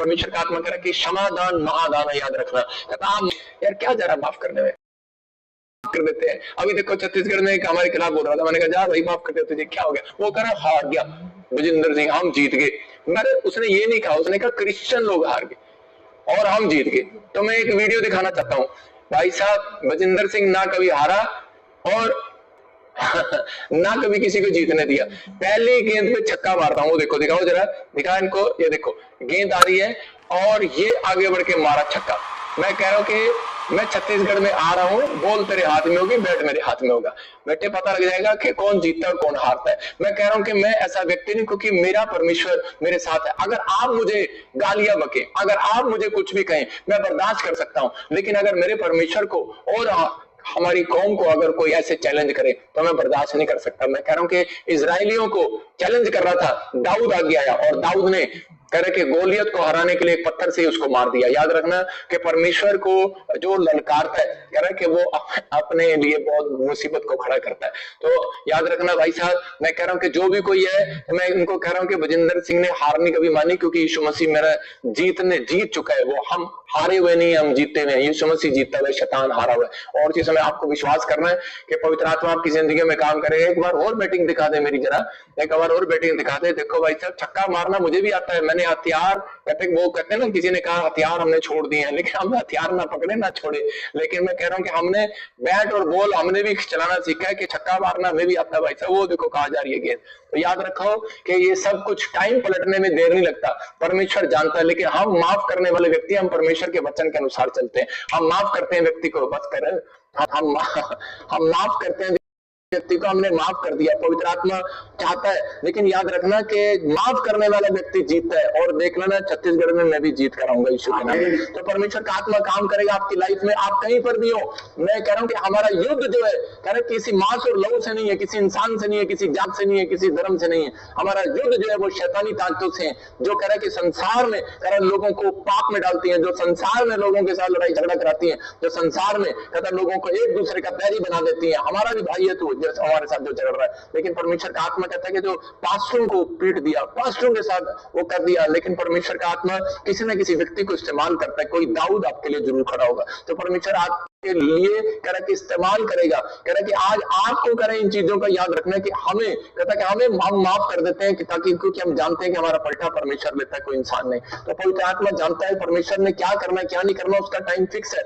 परमेश्वर का आत्मा कह रहा है कि क्षमादान महादान है, याद रखना। कहता आप यार क्या जरा माफ करने में कर देते हैं। अभी देखो छत्तीसगढ़ में एक हमारे खिलाफ बोल रहा था, मैंने कहा जा भाई माफ कर दे, तुझे क्या हो गया? वो कह रहा हार गया भजिंदर सिंह, हम जीत गए। मैंने उसने ये नहीं कहा, उसने कहा क्रिश्चियन लोग हार गए और हम जीत गए। तो मैं एक वीडियो दिखाना चाहता हूँ। भाई साहब भजिंदर सिंह ना कभी हारा और ना कभी किसी को जीतने दिया। पहली गेंद पे छक्का मारता हूं, वो देखो, दिखाओ जरा, दिखा इनको, ये देखो गेंद आ रही है और ये आगे बढ़ के मारा छक्का। मैं कह रहा हूं कि मैं छत्तीसगढ़ में आ रहा हूं, बॉल तेरे हाथ में होगी, बैट मेरे हाथ में होगा, बेटे पता लग जाएगा कि कौन जीतता है और कौन हारता है। मैं कह रहा हूं कि मैं ऐसा व्यक्ति नहीं, क्योंकि मेरा परमेश्वर मेरे साथ है। अगर आप मुझे गालियां बके, अगर आप मुझे कुछ भी कहें, मैं बर्दाश्त कर सकता हूं, लेकिन अगर मेरे परमेश्वर को और हमारी कौम को अगर कोई ऐसे चैलेंज करे तो मैं बर्दाश्त नहीं कर सकता। मैं कह रहा हूं कि इजरायलियों को चैलेंज कर रहा था, दाऊद आगे आया और दाऊद ने कह रहे कि गोलियत को हराने के लिए एक पत्थर से उसको मार दिया। याद रखना कि परमेश्वर को जो ललकारता है, कह रहा है कि वो अपने लिए बहुत मुसीबत को खड़ा करता है। तो याद रखना भाई साहब, मैं कह रहा हूं कि जो भी कोई है, मैं इनको कह रहा हूं कि भजिंदर सिंह ने हारनी कभी मानी, क्योंकि यीशु मसीह मेरा जीत चुका है। वो हम हारे हुए नहीं, हम जीते हुए हैं। यीशु मसीह जीतता हुआ, शैतान हारा हुआ है। और चीज में आपको विश्वास करना है कि पवित्र आत्मा आपकी जिंदगी में काम करेगा। एक बार और बैटिंग दिखा दे मेरी, जरा एक बार और बैटिंग दिखा दे। देखो भाई साहब, छक्का मारना मुझे भी आता है। मैंने हथियार कहते हैं ना, किसी ने कहा हथियार हमने छोड़ दिए हैं, लेकिन हम हथियार ना पकड़े ना छोड़े। लेकिन मैं कह रहा हूँ कि हमने बैट और बॉल हमने भी चलाना सीखा है, कि छक्का मारना हमें भी आता है भाई साहब। वो देखो कहा जा रही है गेंद। तो याद रखो कि ये सब कुछ टाइम पलटने में देर नहीं लगता, परमेश्वर जानता है। लेकिन हम माफ करने वाले व्यक्ति, हम परमेश्वर के वचन के अनुसार चलते हैं। हम माफ करते हैं व्यक्ति को, बस कर हम माफ करते हैं व्यक्ति को, हमने माफ कर दिया, पवित्र आत्मा चाहता है। लेकिन याद रखना कि माफ करने वाला व्यक्ति जीतता है। और देख लेना छत्तीसगढ़ में मैं भी जीत कर आऊंगा यीशु के नाम में। तो परमेश्वर का आत्मा काम करेगा आपकी लाइफ में, आप कहीं पर भी हो। मैं कह रहा हूं कि हमारा युद्ध जो है, कह रहे किसी मांस और लहू से नहीं है, किसी इंसान से नहीं है, किसी जात से नहीं है, किसी धर्म से नहीं है। हमारा युद्ध जो है वो शैतानी ताकतों से है, जो कह रहा है कि संसार में कह रहा लोगों को पाप में डालती है, जो संसार में लोगों के साथ लड़ाई झगड़ा कराती है, जो संसार में कहता लोगों को एक दूसरे का बैरी बना देती है। हमारा भी भाई है तू, हमारे साथ जो झगड़ रहा है। लेकिन परमेश्वर का आत्मा कहता है कि जो पास्टरों को पीट दिया, पास्टरों के साथ वो कर दिया, लेकिन परमेश्वर का आत्मा किसी न किसी व्यक्ति को इस्तेमाल करता है। कोई दाऊद आपके लिए जरूर खड़ा होगा। तो परमेश्वर आपके लिए कह रहा कि इस्तेमाल करेगा। कह रहा कि आज आपको करें इन चीजों का याद रखना है कि हमें कहता कि हमें हम माफ कर देते हैं, कि ताकि क्योंकि हम जानते हैं कि हमारा पलटा परमेश्वर लेता है, कोई इंसान नहीं। तो पवित्र आत्मा जानता है परमेश्वर ने क्या करना है क्या नहीं करना, उसका टाइम फिक्स है।